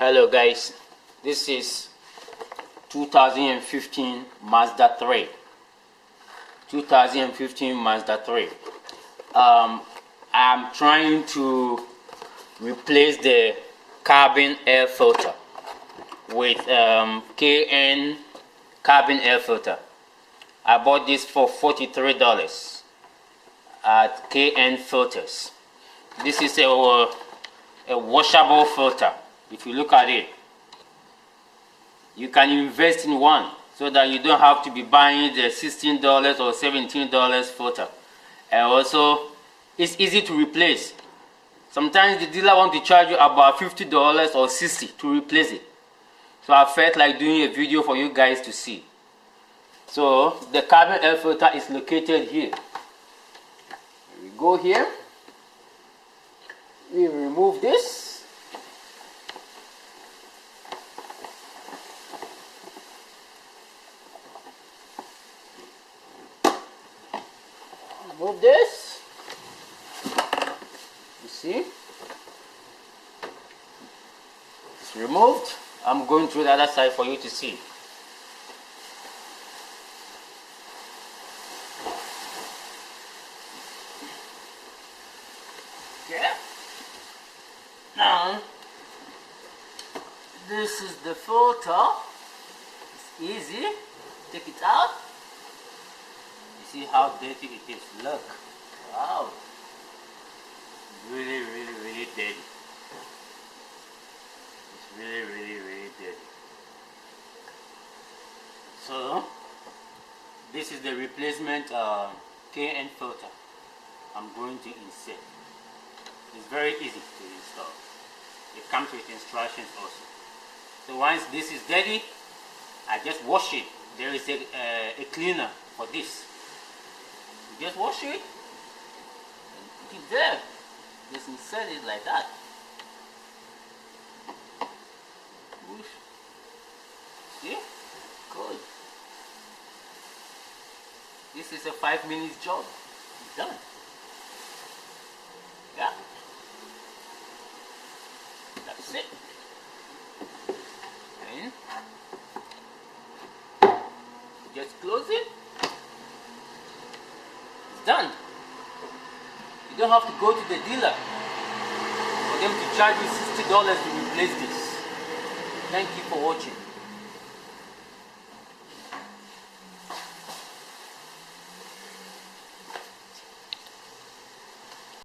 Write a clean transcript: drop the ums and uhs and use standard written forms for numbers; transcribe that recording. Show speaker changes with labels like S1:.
S1: Hello guys, this is 2015 Mazda 3. 2015 Mazda 3. I'm trying to replace the cabin air filter with KN cabin air filter. I bought this for $43 at KN Filters. This is a washable filter. If you look at it, you can invest in one so that you don't have to be buying the $16 or $17 filter. And also, it's easy to replace. Sometimes the dealer wants to charge you about $50 or $60 to replace it. So I felt like doing a video for you guys to see. So the cabin air filter is located here. We go here. We remove this. Remove this. You see? It's removed. I'm going through the other side for you to see. Yeah. Now, this is the filter. It's easy. Take it out. You see how dirty it is. Look. Wow. Really dirty. It's really dirty. So, this is the replacement KN filter I'm going to insert. It's very easy to install. It comes with instructions also. So once this is dirty, I just wash it. There is a cleaner for this. You just wash it and put it there. Just insert it like that. Push. See? Good. This is a 5-minute job. It's done. Yeah. That's it. And just close it. It's done. You don't have to go to the dealer for them to charge you $60 to replace this. Thank you for watching.